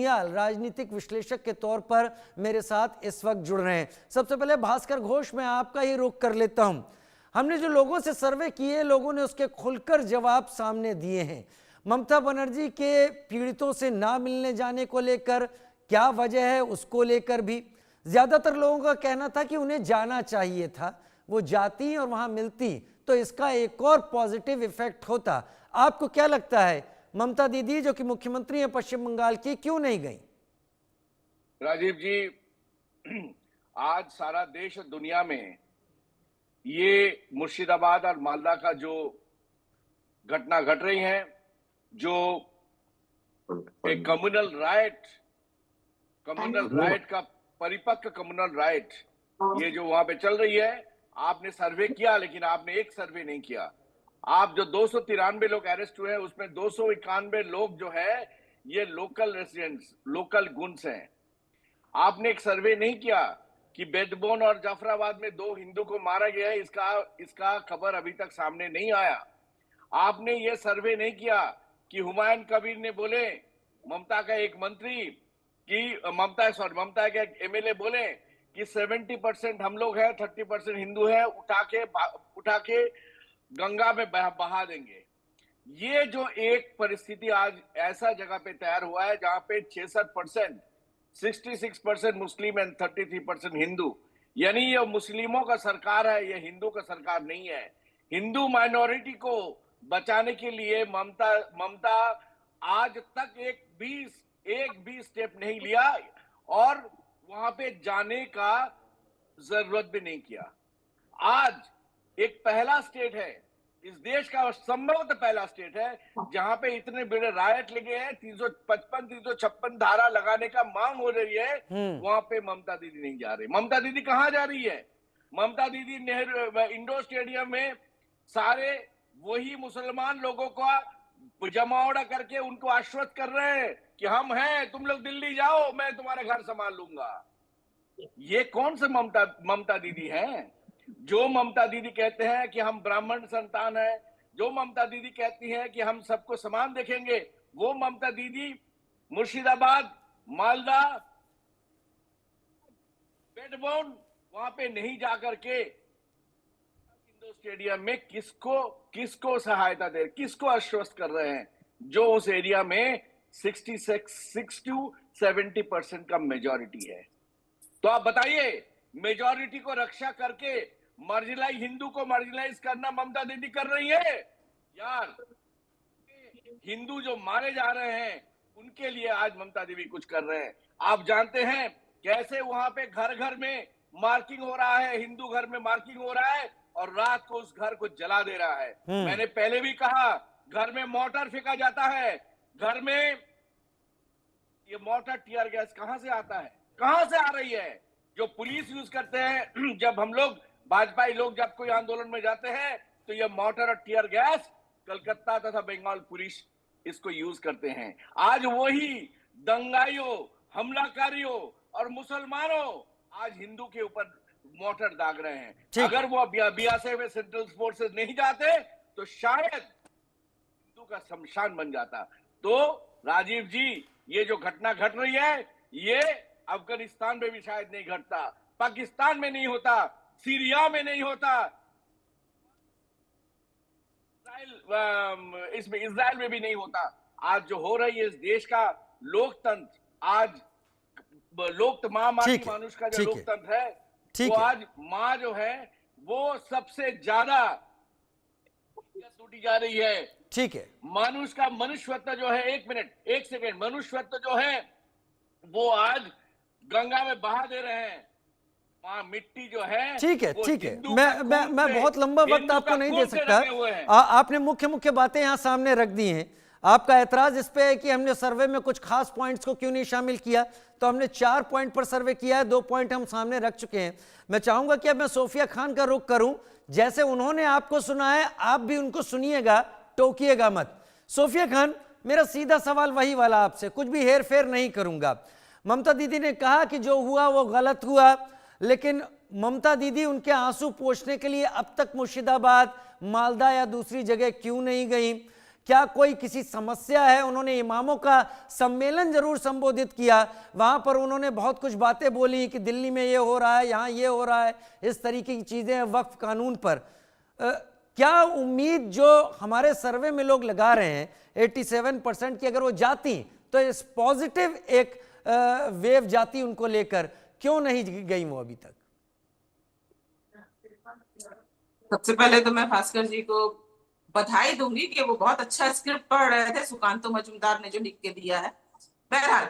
सोनियाल राजनीतिक विश्लेषक के तौर पर मेरे साथ इस वक्त जुड़ रहे हैं। सबसे पहले भास्कर घोष, मैं आपका ही रुख कर लेता हूं। हमने जो लोगों से सर्वे किए, लोगों ने उसके खुलकर जवाब सामने दिए हैं। ममता बनर्जी के पीड़ितों से ना मिलने जाने को लेकर क्या वजह है, उसको लेकर भी ज्यादातर लोगों का कहना था कि उन्हें जाना चाहिए था, वो जाती और वहां मिलती तो इसका एक और पॉजिटिव इफेक्ट होता। आपको क्या लगता है, ममता दीदी जो कि मुख्यमंत्री है पश्चिम बंगाल की, क्यों नहीं गई? राजीव जी, आज सारा देश और दुनिया में ये मुर्शिदाबाद और मालदा का जो घटना घट रही है, जो एक कम्युनल राइट का परिपक्व कम्युनल राइट, ये जो वहां पे चल रही है। आपने सर्वे किया, लेकिन आपने एक सर्वे नहीं किया। आप जो 293 लोग अरेस्ट हुए हैं, उसमें 291 लोग जो है ये लोकल रेसिडेंट्स, लोकल गुन्स हैं। आपने एक सर्वे नहीं किया कि बेदबोन और जाफराबाद में 2 हिंदू को मारा गया है, इसका खबर अभी तक सामने नहीं आया। आपने ये सर्वे नहीं किया कि हुमायूं कबीर ने बोले, ममता का एक मंत्री कि ममता का एक एमएलए बोले कि 70% हम लोग हैं, 30% हिंदू हैं, उठा के गंगा में बहा देंगे। ये जो एक परिस्थिति आज ऐसा जगह पे तैयार हुआ है जहां पे 66% मुस्लिम एंड 33% हिंदू, यानी ये मुस्लिमों का सरकार है, ये हिंदू का सरकार नहीं है। हिंदू माइनॉरिटी को बचाने के लिए ममता आज तक एक भी स्टेप नहीं लिया और वहां पे जाने का जरूरत भी नहीं किया। आज एक पहला स्टेट है, इस देश का संभवतः पहला स्टेट है जहां पे इतने बड़े रायट लगे हैं, 355 356 धारा लगाने का मांग हो रही है। वहां पे ममता दीदी नहीं जा रही। ममता दीदी कहां जा रही है? ममता दीदी नेहरू इंडोर स्टेडियम में सारे वही मुसलमान लोगों का जमावड़ा करके उनको आश्वस्त कर रहे हैं कि हम हैं, तुम लोग दिल्ली जाओ, मैं तुम्हारा घर संभाल लूंगा। ये कौन से ममता दीदी हैं? जो ममता दीदी कहते हैं कि हम ब्राह्मण संतान है, जो ममता दीदी कहती हैं कि हम सबको समान देखेंगे, वो ममता दीदी मुर्शिदाबाद, मालदा, बेडबोन वहां पे नहीं जाकर के इंडोर स्टेडियम में किसको सहायता दे, किसको आश्वस्त कर रहे हैं, जो उस एरिया में 66 to 70% का मेजॉरिटी है। तो आप बताइए, मेजॉरिटी को रक्षा करके हिंदू को मार्जिनलाइज करना ममता दीदी कर रही है? यार, हिंदू जो मारे जा रहे हैं उनके लिए आज ममता दीदी कुछ कर रहे हैं। आप जानते हैं कैसे वहां पे घर घर में मार्किंग हो रहा है, हिंदू घर में मार्किंग हो रहा है और रात को उस घर को जला दे रहा है। मैंने पहले भी कहा, घर में मोर्टार फेंका जाता है, घर में ये मोर्टार टीयर गैस कहां से आता है, कहां से आ रही है? जो पुलिस यूज करते हैं, जब हम लोग भाजपाई लोग जब कोई आंदोलन में जाते हैं तो ये मोर्टार और टीयर गैस कलकत्ता तथा बंगाल पुलिस इसको यूज करते हैं। आज वही दंगाइयों, हमलाकारियों और मुसलमानों आज हिंदू के ऊपर मोर्टार दाग रहे हैं। अगर वो बीएसएफ में सेंट्रल फोर्सेस नहीं जाते तो शायद हिंदू का शमशान बन जाता। तो राजीव जी, ये जो घटना घट रही है, ये अफगानिस्तान में भी शायद नहीं घटता, पाकिस्तान में नहीं होता, सीरिया में नहीं होता, इसमें इजराइल में भी नहीं होता। आज जो हो रही है इस देश का लोकतंत्र, आज मानुष का जो लोकतंत्र है, वो आज माँ जो है वो सबसे ज्यादा टूटी जा रही है। ठीक है, मानुष का मनुष्यत्व जो है, एक सेकेंड, मनुष्यत्व जो है वो आज गंगा में बहा दे रहे हैं। वहां मिट्टी जो है, ठीक है। मैं बहुत लंबा वक्त आपको नहीं दे सकता। आपने मुख्य बातें यहां सामने रख दी हैं। आपका एतराज इस पे है कि हमने सर्वे में कुछ खास पॉइंट्स को क्यों नहीं शामिल किया, तो हमने 4 पॉइंट पर सर्वे किया है, 2 पॉइंट हम सामने रख चुके हैं। मैं चाहूंगा कि अब मैं सोफिया खान का रुख करूं, जैसे उन्होंने आपको सुना है आप भी उनको सुनिएगा, टोकिएगा मत। सोफिया खान, मेरा सीधा सवाल वही वाला आपसे, कुछ भी हेर फेर नहीं करूंगा। ममता दीदी ने कहा कि जो हुआ वो गलत हुआ, लेकिन ममता दीदी उनके आंसू पोंछने के लिए अब तक मुर्शिदाबाद, मालदा या दूसरी जगह क्यों नहीं गई? क्या कोई किसी समस्या है? उन्होंने इमामों का सम्मेलन जरूर संबोधित किया, वहां पर उन्होंने बहुत कुछ बातें बोली कि दिल्ली में ये हो रहा है, यहाँ ये हो रहा है, इस तरीके की चीजें हैं वक्फ कानून पर। क्या उम्मीद जो हमारे सर्वे में लोग लगा रहे हैं 87% की, अगर वो जाती तो इस पॉजिटिव एक वेव जाती उनको लेकर, क्यों नहीं गई वो अभी तक? सबसे पहले तो मैं भास्कर जी को बधाई दूंगी कि वो बहुत अच्छा स्क्रिप्ट पढ़ रहे थे, सुकांतो मजूमदार ने जो लिख के दिया है। बहरहाल